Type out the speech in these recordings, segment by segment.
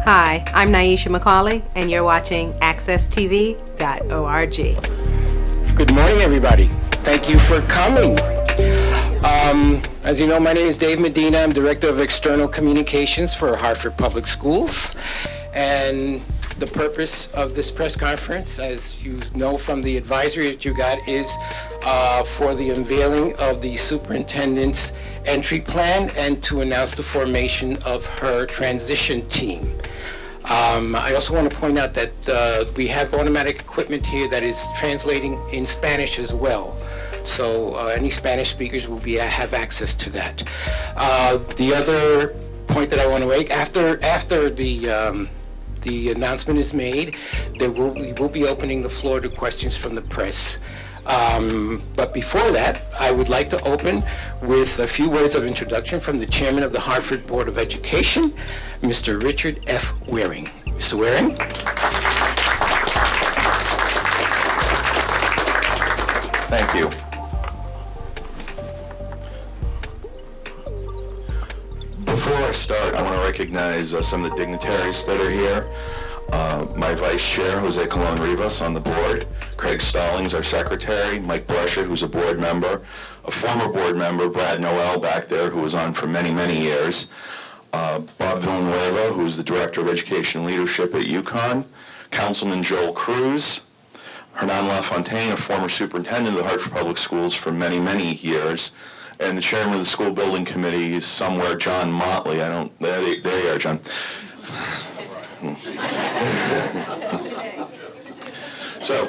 Hi, I'm Naisha McCauley, and you're watching AccessTV.org. Good morning, everybody. Thank you for coming. As you know, my name is Dave Medina. I'm Director of External Communications for Hartford Public Schools. And the purpose of this press conference, as you know from the advisory that you got, is for the unveiling of the superintendent's entry plan and to announce the formation of her transition team. I also want to point out that we have automatic equipment here that is translating in Spanish as well. So any Spanish speakers will have access to that. The other point that I want to make, after the announcement is made, we will be opening the floor to questions from the press. But before that, I would like to open with a few words of introduction from the chairman of the Hartford Board of Education, Mr. Richard F. Waring. Mr. Waring. Thank you. Before I start, I want to recognize some of the dignitaries that are here. My vice chair, Jose Colon Rivas, on the board. Craig Stallings, our secretary. Mike Brescia, who's a board member. A former board member, Brad Noel, back there, who was on for many, many years. Bob Villanueva, who's the director of education leadership at UConn. Councilman Joel Cruz. Hernan LaFontaine, a former superintendent of the Hartford Public Schools for many, many years. And the chairman of the school building committee is somewhere, John Motley. There you are, John. So,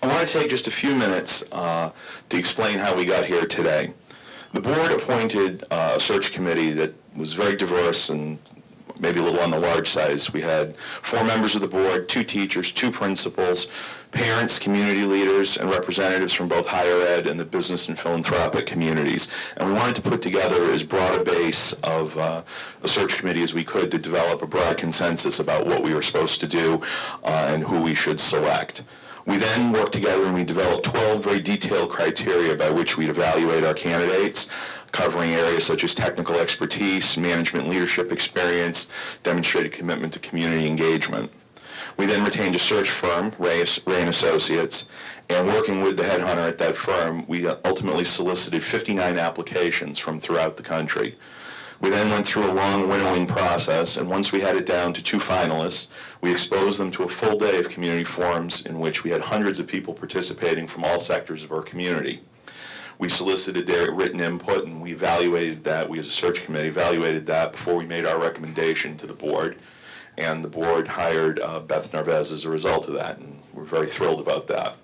I want to take just a few minutes to explain how we got here today. The board appointed a search committee that was very diverse and maybe a little on the large size. We had 4 members of the board, 2 teachers, 2 principals, parents, community leaders, and representatives from both higher ed and the business and philanthropic communities. And we wanted to put together as broad a base of a search committee as we could to develop a broad consensus about what we were supposed to do and who we should select. We then worked together and we developed 12 very detailed criteria by which we'd evaluate our candidates, covering areas such as technical expertise, management leadership experience, demonstrated commitment to community engagement. We then retained a search firm, Ray and Associates, and working with the headhunter at that firm, we ultimately solicited 59 applications from throughout the country. We then went through a long winnowing process, and once we had it down to 2 finalists, we exposed them to a full day of community forums in which we had hundreds of people participating from all sectors of our community. We solicited their written input, and we evaluated that. We as a search committee evaluated that before we made our recommendation to the board. And the board hired Beth Narvez as a result of that, and we're very thrilled about that.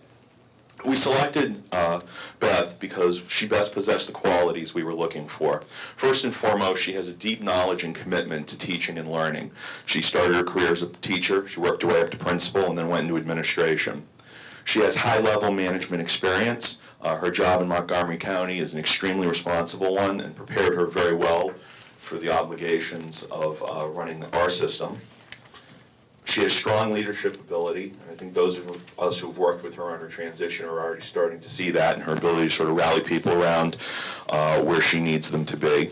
We selected Beth because she best possessed the qualities we were looking for. First and foremost, she has a deep knowledge and commitment to teaching and learning. She started her career as a teacher, she worked her way up to principal, and then went into administration. She has high-level management experience. Her job in Montgomery County is an extremely responsible one and prepared her very well for the obligations of running our system. She has strong leadership ability, and I think those of us who have worked with her on her transition are already starting to see that in her ability to sort of rally people around where she needs them to be.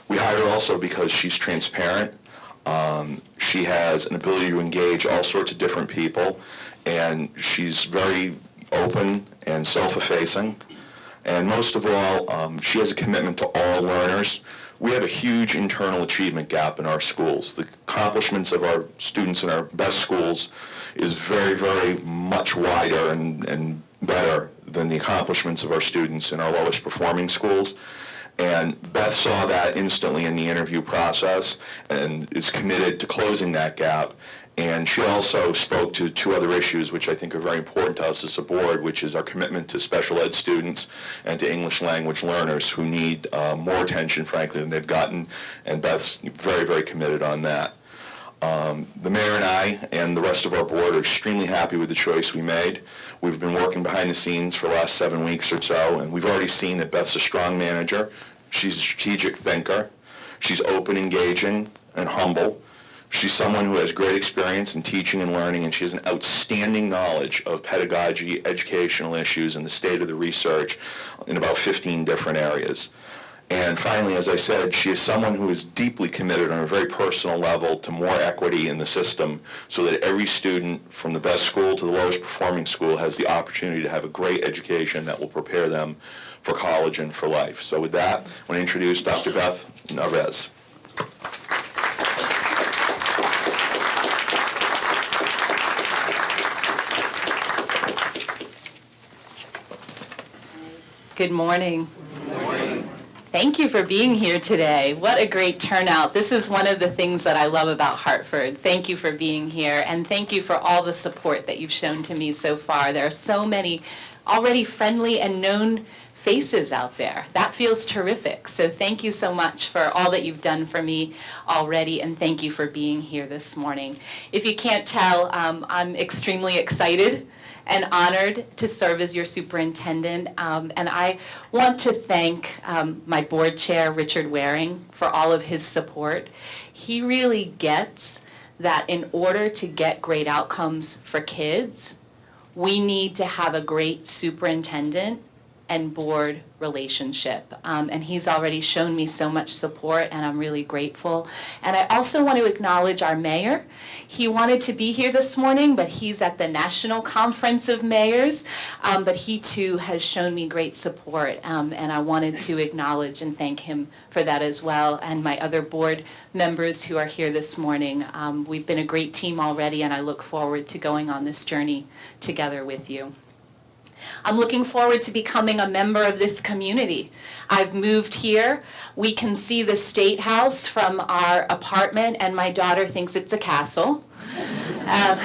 We hired her also because she's transparent. She has an ability to engage all sorts of different people, and she's very open and self-effacing. And most of all, she has a commitment to all learners. We have a huge internal achievement gap in our schools. The accomplishments of our students in our best schools is very, very much wider and better than the accomplishments of our students in our lowest performing schools. And Beth saw that instantly in the interview process and is committed to closing that gap. And she also spoke to 2 other issues which I think are very important to us as a board, which is our commitment to special ed students and to English language learners who need more attention, frankly, than they've gotten, and Beth's very, very committed on that. The mayor and I and the rest of our board are extremely happy with the choice we made. We've been working behind the scenes for the last 7 weeks or so, and we've already seen that Beth's a strong manager. She's a strategic thinker. She's open, engaging, and humble. She's someone who has great experience in teaching and learning, and she has an outstanding knowledge of pedagogy, educational issues, and the state of the research in about 15 different areas. And finally, as I said, she is someone who is deeply committed on a very personal level to more equity in the system so that every student from the best school to the lowest performing school has the opportunity to have a great education that will prepare them for college and for life. So with that, I want to introduce Dr. Beth Narvez. Good morning. Thank you for being here today. What a great turnout. This is one of the things that I love about Hartford. Thank you for being here, and thank you for all the support that you've shown to me so far. There are so many already friendly and known faces out there. That feels terrific. So thank you so much for all that you've done for me already, and thank you for being here this morning. If you can't tell, I'm extremely excited and honored to serve as your superintendent. And I want to thank my board chair, Richard Waring, for all of his support. He really gets that in order to get great outcomes for kids, we need to have a great superintendent and board relationship. And he's already shown me so much support, and I'm really grateful. And I also want to acknowledge our mayor. He wanted to be here this morning, but he's at the National Conference of Mayors. But he too has shown me great support, and I wanted to acknowledge and thank him for that as well. And my other board members who are here this morning. We've been a great team already, and I look forward to going on this journey together with you. I'm looking forward to becoming a member of this community. I've moved here. We can see the State House from our apartment, and my daughter thinks it's a castle.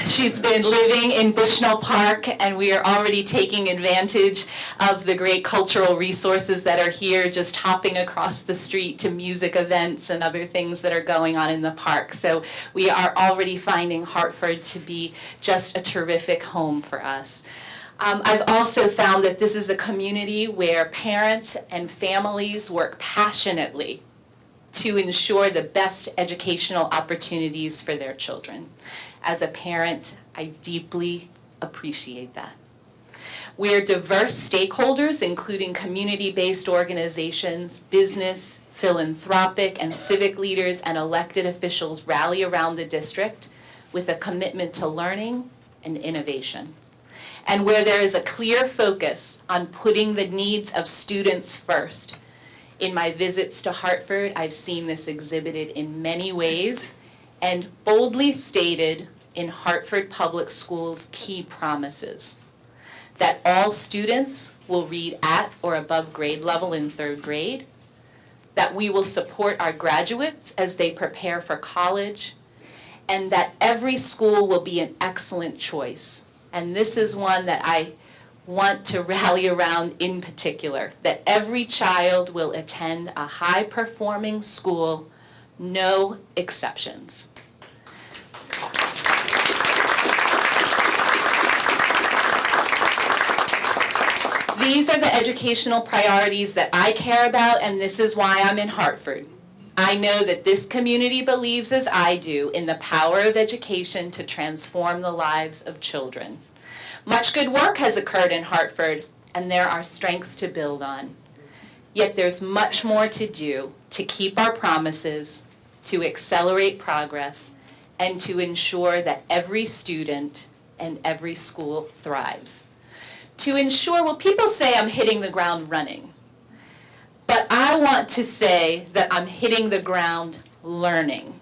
She's been living in Bushnell Park, and we are already taking advantage of the great cultural resources that are here, just hopping across the street to music events and other things that are going on in the park. So we are already finding Hartford to be just a terrific home for us. I've also found that this is a community where parents and families work passionately to ensure the best educational opportunities for their children. As a parent, I deeply appreciate that. We're diverse stakeholders, including community-based organizations, business, philanthropic, and civic leaders and elected officials rally around the district with a commitment to learning and innovation. And where there is a clear focus on putting the needs of students first. In my visits to Hartford, I've seen this exhibited in many ways and boldly stated in Hartford Public Schools' key promises. That all students will read at or above grade level in 3rd grade, that we will support our graduates as they prepare for college, and that every school will be an excellent choice. And this is one that I want to rally around in particular, that every child will attend a high-performing school, no exceptions. These are the educational priorities that I care about, and this is why I'm in Hartford. I know that this community believes, as I do, in the power of education to transform the lives of children. Much good work has occurred in Hartford, and there are strengths to build on. Yet there's much more to do to keep our promises, to accelerate progress, and to ensure that every student and every school thrives. To ensure, well, people say I'm hitting the ground running. But I want to say that I'm hitting the ground learning.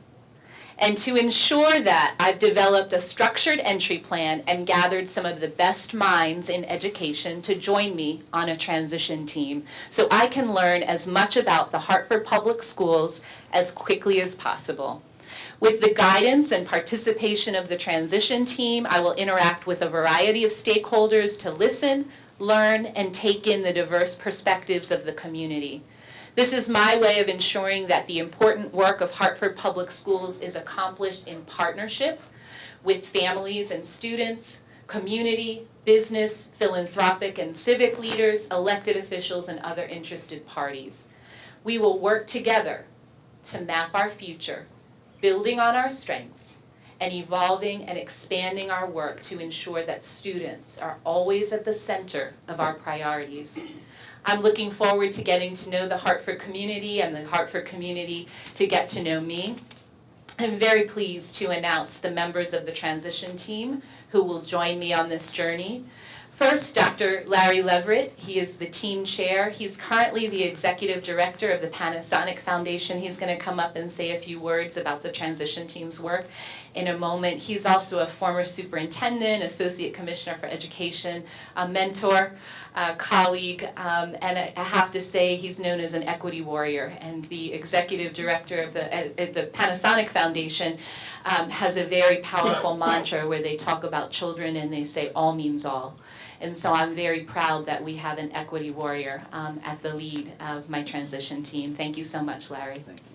And to ensure that, I've developed a structured entry plan and gathered some of the best minds in education to join me on a transition team so I can learn as much about the Hartford Public Schools as quickly as possible. With the guidance and participation of the transition team, I will interact with a variety of stakeholders to listen, learn, and take in the diverse perspectives of the community. This is my way of ensuring that the important work of Hartford Public Schools is accomplished in partnership with families and students, community, business, philanthropic and civic leaders, elected officials, and other interested parties. We will work together to map our future, building on our strengths, and evolving and expanding our work to ensure that students are always at the center of our priorities. I'm looking forward to getting to know the Hartford community and the Hartford community to get to know me. I'm very pleased to announce the members of the transition team who will join me on this journey. First, Dr. Larry Leverett. He is the team chair. He's currently the executive director of the Panasonic Foundation. He's going to come up and say a few words about the transition team's work in a moment. He's also a former superintendent, associate commissioner for education, a mentor, a colleague, and I have to say he's known as an equity warrior. And the executive director of the Panasonic Foundation has a very powerful mantra where they talk about children and they say all means all. And so I'm very proud that we have an equity warrior at the lead of my transition team. Thank you so much, Larry. Thank you.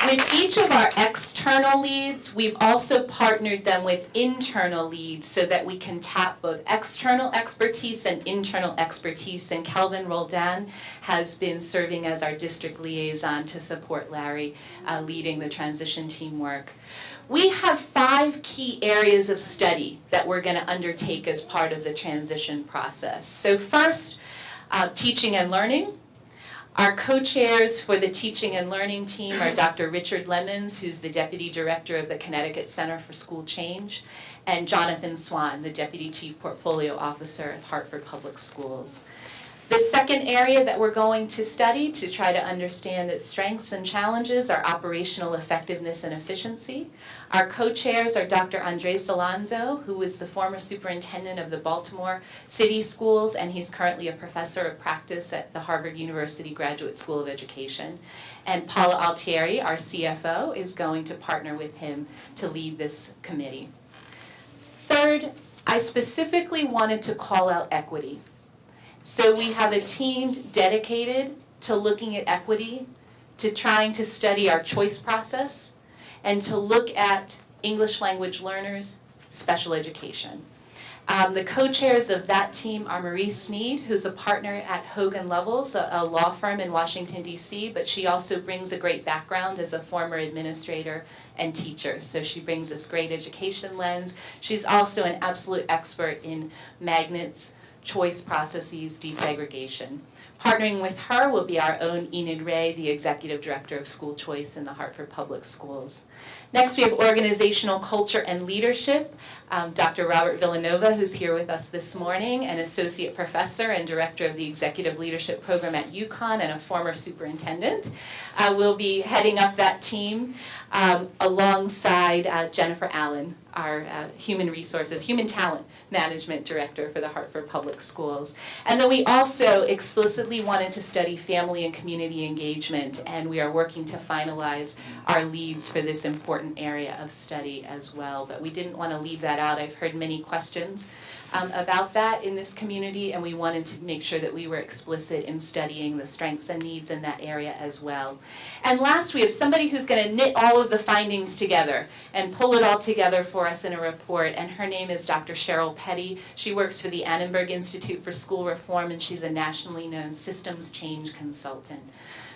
With each of our external leads, we've also partnered them with internal leads so that we can tap both external expertise and internal expertise. And Kelvin Roldan has been serving as our district liaison to support Larry leading the transition team work. We have 5 key areas of study that we're going to undertake as part of the transition process. So first, teaching and learning. Our co-chairs for the teaching and learning team are Dr. Richard Lemons, who's the Deputy Director of the Connecticut Center for School Change, and Jonathan Swan, the Deputy Chief Portfolio Officer of Hartford Public Schools. The second area that we're going to study to try to understand its strengths and challenges are operational effectiveness and efficiency. Our co-chairs are Dr. Andres Alonso, who is the former superintendent of the Baltimore City Schools, and he's currently a professor of practice at the Harvard University Graduate School of Education. And Paula Altieri, our CFO, is going to partner with him to lead this committee. Third, I specifically wanted to call out equity. So we have a team dedicated to looking at equity, to trying to study our choice process, and to look at English language learners, special education. The co-chairs of that team are Marie Sneed, who's a partner at Hogan Lovells, a law firm in Washington, D.C., but she also brings a great background as a former administrator and teacher. So she brings this great education lens. She's also an absolute expert in magnets, choice processes, desegregation. Partnering with her will be our own Enid Ray, the Executive Director of School Choice in the Hartford Public Schools. Next, we have organizational culture and leadership. Dr. Robert Villanova, who's here with us this morning, an associate professor and director of the Executive Leadership Program at UConn and a former superintendent, will be heading up that team alongside Jennifer Allen, our human talent management director for the Hartford Public Schools. And then we also explicitly wanted to study family and community engagement, and we are working to finalize our leads for this important area of study as well. But we didn't want to leave that out. I've heard many questions about that in this community, and we wanted to make sure that we were explicit in studying the strengths and needs in that area as well. And last, we have somebody who's going to knit all of the findings together and pull it all together for us in a report, and her name is Dr. Cheryl Petty. She works for the Annenberg Institute for School Reform, and she's a nationally known systems change consultant.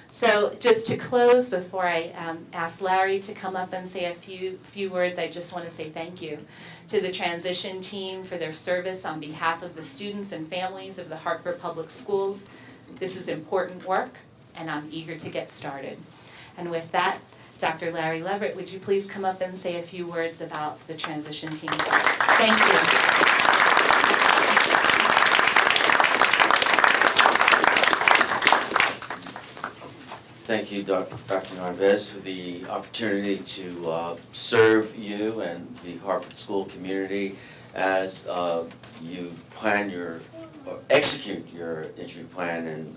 So just to close, before I ask Larry to come up and say a few words, I just want to say thank you to the transition team for their service on behalf of the students and families of the Hartford Public Schools. This is important work, and I'm eager to get started. And with that, Dr. Larry Leverett, would you please come up and say a few words about the transition team? Thank you. Thank you, Dr. Narvaez, for the opportunity to serve you and the Hartford School community as you plan or execute your entry plan,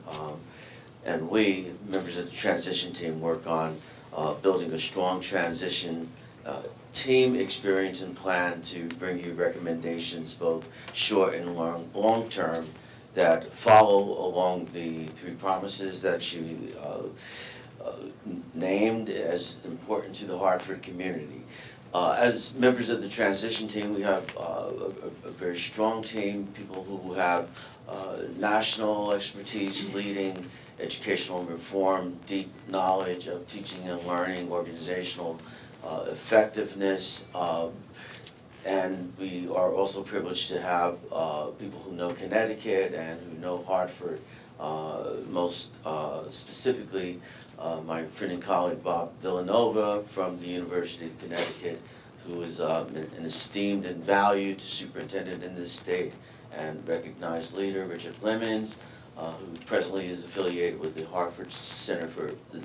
and we, members of the transition team, work on building a strong transition team experience and plan to bring you recommendations, both short and long term, that follow along the 3 promises that you named as important to the Hartford community. As members of the transition team, we have a very strong team, people who have national expertise leading educational reform, deep knowledge of teaching and learning, organizational effectiveness, And we are also privileged to have people who know Connecticut and who know Hartford, most specifically my friend and colleague Bob Villanova from the University of Connecticut, who is an esteemed and valued superintendent in this state and recognized leader, Richard Lemons, who presently is affiliated with the Hartford Center for, the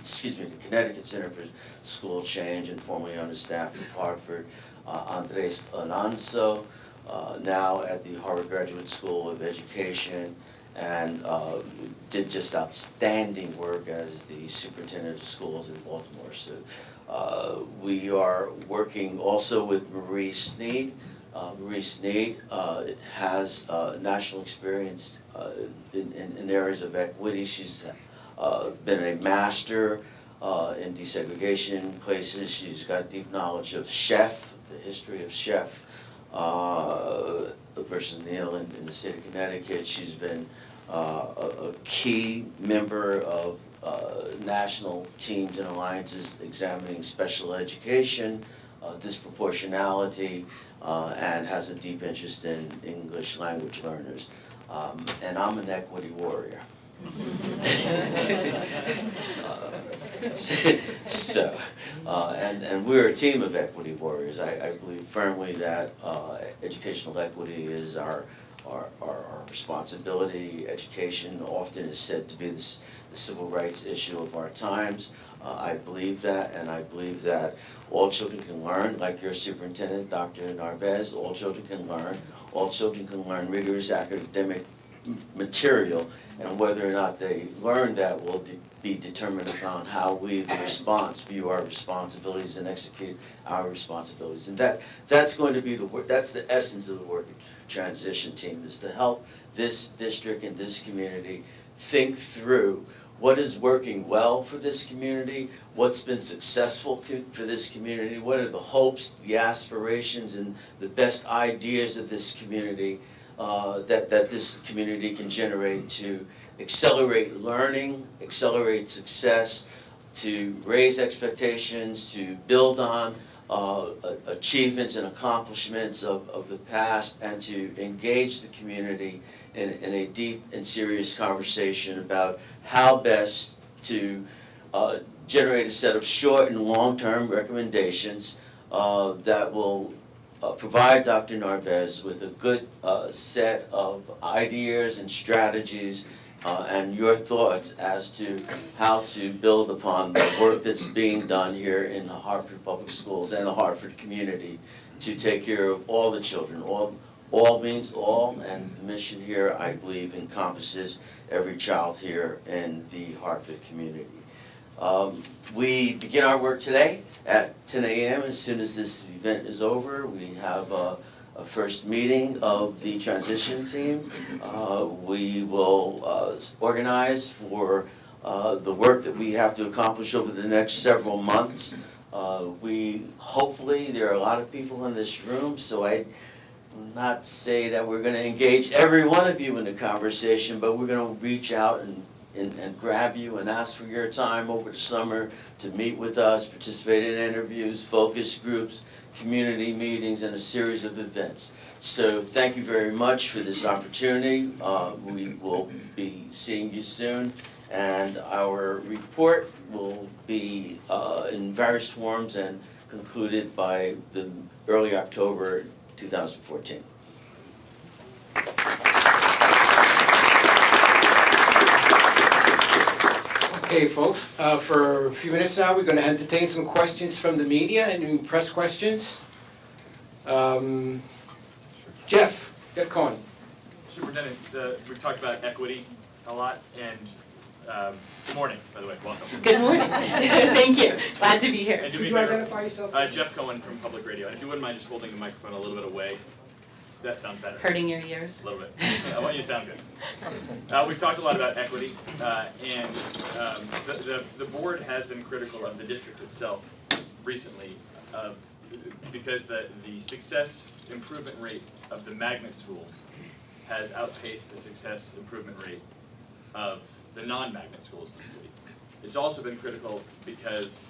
Connecticut Center for School Change and formerly on the staff of Hartford. Andres Alonso, now at the Harvard Graduate School of Education, and did just outstanding work as the superintendent of schools in Baltimore. So we are working also with Marie Sneed. Marie Sneed has national experience in areas of equity. She's been a master in desegregation places. She's got deep knowledge of chef, the history of chef versus Neil in the state of Connecticut. She's been a key member of national teams and alliances examining special education, disproportionality, and has a deep interest in English language learners. And I'm an equity warrior. So, and we're a team of equity warriors. I believe firmly that educational equity is our responsibility. Education often is said to be the civil rights issue of our times. I believe that, and I believe that all children can learn, like your superintendent, Dr. Narvaez, all children can learn. All children can learn rigorous academic material, and whether or not they learn that will be determined upon how we, the response, view our responsibilities and execute our responsibilities. And that's going to be the work, that's the essence of the work of transition team, is to help this district and this community think through what is working well for this community, what's been successful for this community, what are the hopes, the aspirations, and the best ideas of this community that this community can generate to accelerate learning, accelerate success, to raise expectations, to build on achievements and accomplishments of the past, and to engage the community in a deep and serious conversation about how best to generate a set of short and long-term recommendations that will provide Dr. Narvaez with a good set of ideas and strategies and your thoughts as to how to build upon the work that's being done here in the Hartford Public Schools and the Hartford community to take care of all the children. All means all, and the mission here, I believe, encompasses every child here in the Hartford community. We begin our work today at 10 a.m. As soon as this event is over, we have a first meeting of the transition team. We will organize for the work that we have to accomplish over the next several months. Hopefully, there are a lot of people in this room, so I will not say that we're going to engage every one of you in the conversation, but we're going to reach out and grab you and ask for your time over the summer to meet with us, participate in interviews, focus groups, community meetings, and a series of events. So thank you very much for this opportunity. We will be seeing you soon, and our report will be in various forms and concluded by the early October 2014. Okay, folks, for a few minutes now, we're going to entertain some questions from the media and press questions. Jeff Cohen. Superintendent, we've talked about equity a lot, and good morning, by the way, welcome. Good morning. Thank you. Glad to be here. And do Could me you a favor, identify yourself? Jeff Cohen from Public Radio, and if you wouldn't mind just holding the microphone a little bit away, that sounds better. Hurting your ears? A little bit. I want you to sound good. We've talked a lot about equity, and the board has been critical of the district itself recently, because the success improvement rate of the magnet schools has outpaced the success improvement rate of the non-magnet schools in the city. It's also been critical because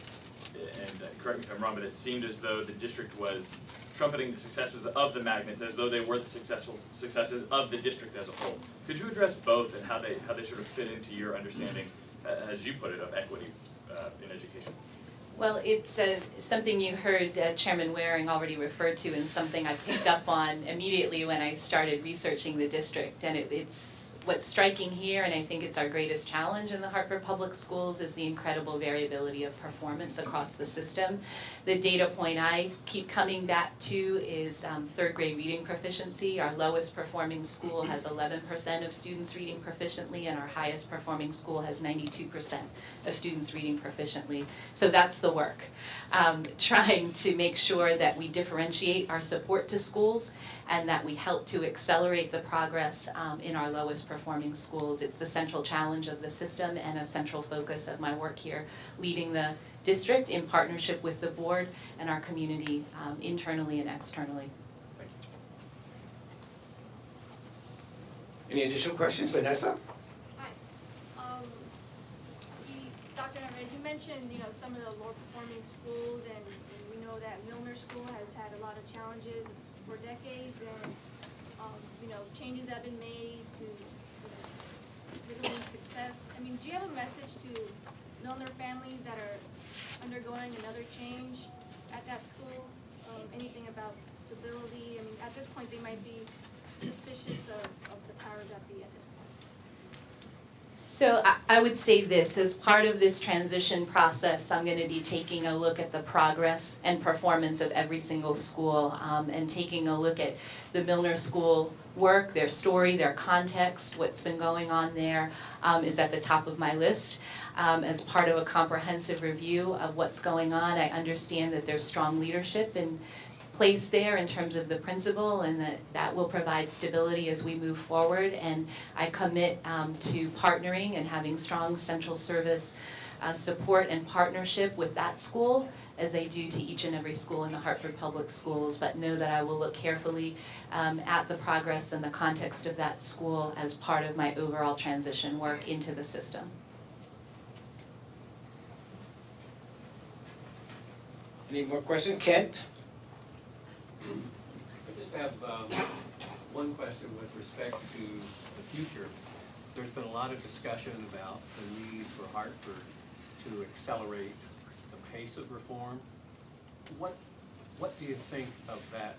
and correct me if I'm wrong, but it seemed as though the district was trumpeting the successes of the magnets as though they were the successes of the district as a whole. Could you address both and how they sort of fit into your understanding, as you put it, of equity in education? Well, it's something you heard Chairman Waring already refer to, and something I picked up on immediately when I started researching the district. And it's what's striking here, and I think it's our greatest challenge in the Hartford Public Schools, is the incredible variability of performance across the system. The data point I keep coming back to is third grade reading proficiency. Our lowest performing school has 11% of students reading proficiently, and our highest performing school has 92% of students reading proficiently. So that's the work. Trying to make sure that we differentiate our support to schools and that we help to accelerate the progress in our lowest performing schools. It's the central challenge of the system and a central focus of my work here, leading the district in partnership with the board and our community internally and externally. Thank you. Any additional questions, Vanessa? Hi. Dr. Narvaez, you mentioned, some of the lower performing schools, and we know that Milner School has had a lot of challenges for decades, and, changes have been made to, building success. I mean, do you have a message to Milner families that are undergoing another change at that school? Anything about stability? I mean, at this point, they might be suspicious of the powers that be at this point. So I would say this, as part of this transition process, I'm going to be taking a look at the progress and performance of every single school, and taking a look at the Milner School work, their story, their context, what's been going on there is at the top of my list. As part of a comprehensive review of what's going on, I understand that there's strong leadership in place there in terms of the principal, and that will provide stability as we move forward. And I commit to partnering and having strong central service support and partnership with that school, as I do to each and every school in the Hartford Public Schools, but know that I will look carefully at the progress and the context of that school as part of my overall transition work into the system. Any more questions? Kent? I just have one question with respect to the future. There's been a lot of discussion about the need for Hartford to accelerate the pace of reform. What do you think of that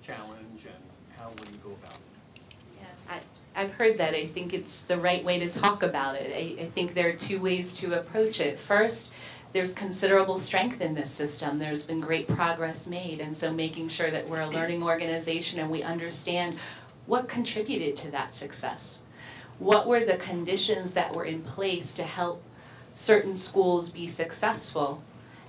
challenge, and how will you go about it? Yeah, I've heard that. I think it's the right way to talk about it. I think there are two ways to approach it. First, there's considerable strength in this system. There's been great progress made, and so making sure that we're a learning organization and we understand what contributed to that success. What were the conditions that were in place to help certain schools be successful?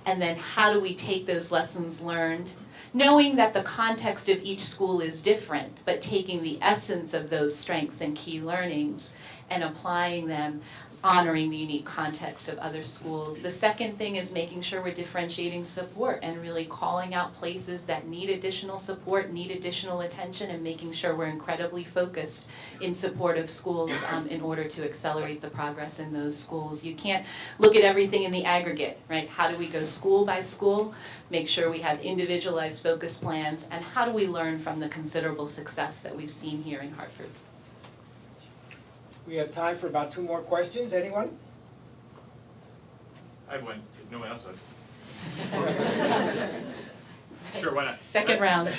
And then how do we take those lessons learned, knowing that the context of each school is different, but taking the essence of those strengths and key learnings and applying them, honoring the unique context of other schools. The second thing is making sure we're differentiating support and really calling out places that need additional support, need additional attention, and making sure we're incredibly focused in support of schools in order to accelerate the progress in those schools. You can't look at everything in the aggregate, right? How do we go school by school, make sure we have individualized focus plans, and how do we learn from the considerable success that we've seen here in Hartford? We have time for about 2 more questions. Anyone? I have one, if no one else does. Sure, why not? Second round.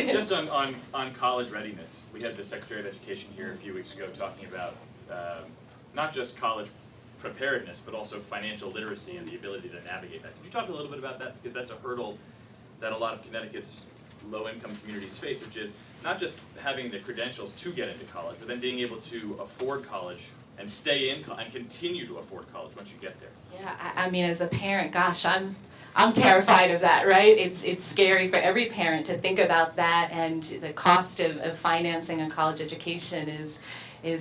Just on college readiness, we had the Secretary of Education here a few weeks ago talking about not just college preparedness, but also financial literacy and the ability to navigate that. Could you talk a little bit about that? Because that's a hurdle that a lot of Connecticut's low-income communities face, which is not just having the credentials to get into college, but then being able to afford college and stay in and continue to afford college once you get there. Yeah, I mean, as a parent, gosh, I'm I'm terrified of that, right? It's scary for every parent to think about that, and the cost of financing a college education is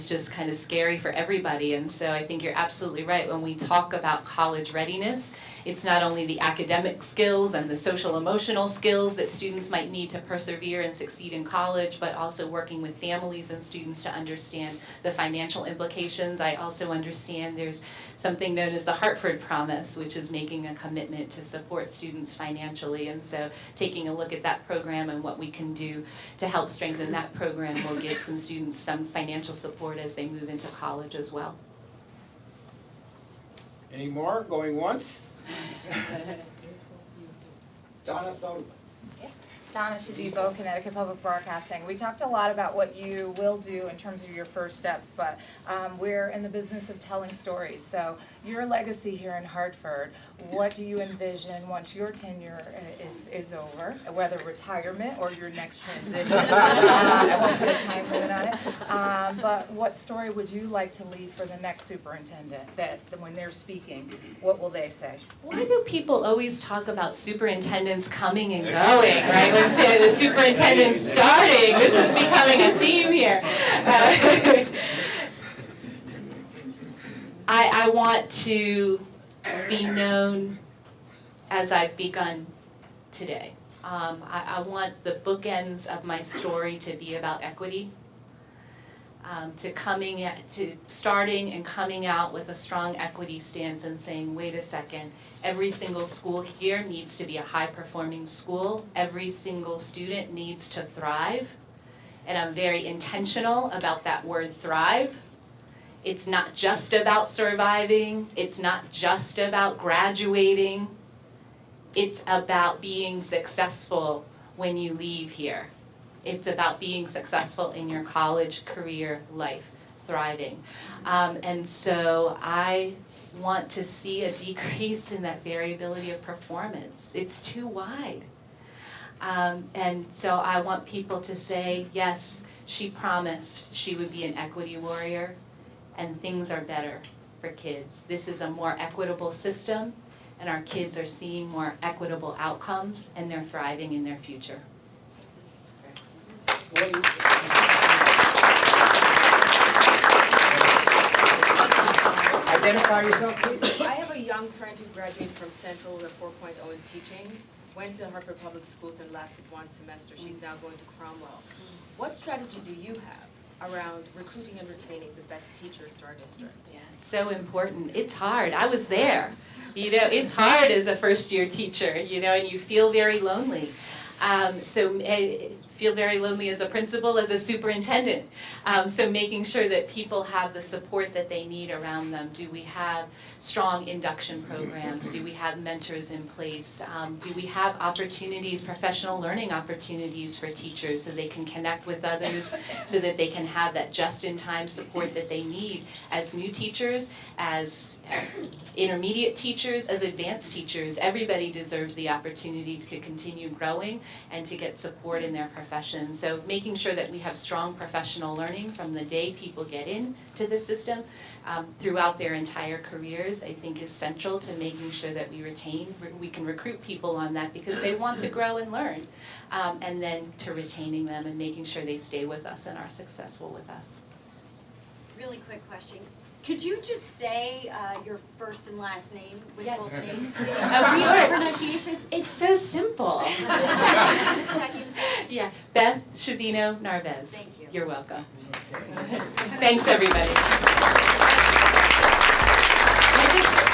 just kind of scary for everybody. And so I think you're absolutely right. When we talk about college readiness, it's not only the academic skills and the social emotional skills that students might need to persevere and succeed in college, but also working with families and students to understand the financial implications. I also understand there's something known as the Hartford Promise, which is making a commitment to support students financially. And so taking a look at that program and what we can do to help strengthen that program will give some students some financial support as they move into college as well. Any more? Going once? Donna Sullivan. Donna Shadibo, Connecticut Public Broadcasting. We talked a lot about what you will do in terms of your first steps, but we're in the business of telling stories. So your legacy here in Hartford, what do you envision once your tenure is over, whether retirement or your next transition? I won't put a time limit on it. But what story would you like to leave for the next superintendent, that when they're speaking, what will they say? Why do people always talk about superintendents coming and going, right? When the superintendent's starting, this is becoming a theme here. I want to be known as I've begun today. I want the bookends of my story to be about equity, to starting and coming out with a strong equity stance and saying, wait a second, every single school here needs to be a high-performing school. Every single student needs to thrive. And I'm very intentional about that word thrive. It's not just about surviving. It's not just about graduating. It's about being successful when you leave here. It's about being successful in your college career life, thriving. And so I want to see a decrease in that variability of performance. It's too wide. And so I want people to say, yes, she promised she would be an equity warrior, and things are better for kids. This is a more equitable system, and our kids are seeing more equitable outcomes, and they're thriving in their future. Identify yourself, please. I have a young friend who graduated from Central with a 4.0 in teaching, went to Hartford Public Schools and lasted one semester. She's now going to Cromwell. What strategy do you have around recruiting and retaining the best teachers to our district? Yeah, it's so important. It's hard. I was there. You know, it's hard as a first-year teacher, you know, and you feel very lonely. Feel very lonely as a principal, as a superintendent. So making sure that people have the support that they need around them. Do we have strong induction programs? Do we have mentors in place? Do we have opportunities, professional learning opportunities for teachers so they can connect with others, so that they can have that just-in-time support that they need as new teachers, as intermediate teachers, as advanced teachers? Everybody deserves the opportunity to continue growing and to get support in their profession. So making sure that we have strong professional learning from the day people get into the system throughout their entire careers, I think is central to making sure that we can recruit people on that because they want to grow and learn, and then to retaining them and making sure they stay with us and are successful with us. Really quick question. Could you just say your first and last name with Yes. both names? Of course. Pronunciation? It's so simple. Just checking. Yeah, Beth Shavino Narvez. Thank you. You're welcome. Thanks, everybody.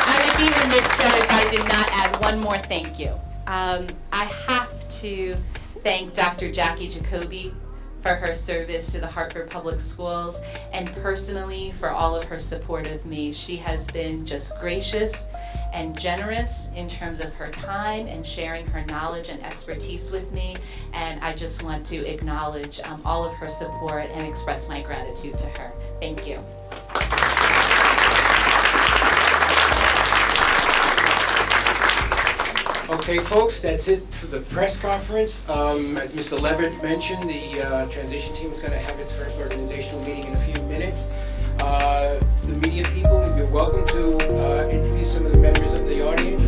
I would be remiss though if I did not add one more thank you. I have to thank Dr. Jackie Jacoby for her service to the Hartford Public Schools, and personally for all of her support of me. She has been just gracious and generous in terms of her time and sharing her knowledge and expertise with me, and I just want to acknowledge all of her support and express my gratitude to her. Thank you. Okay, folks, that's it for the press conference. As Mr. Levitt mentioned, the transition team is going to have its first organizational meeting in a few minutes. The media people, you're welcome to introduce some of the members of the audience.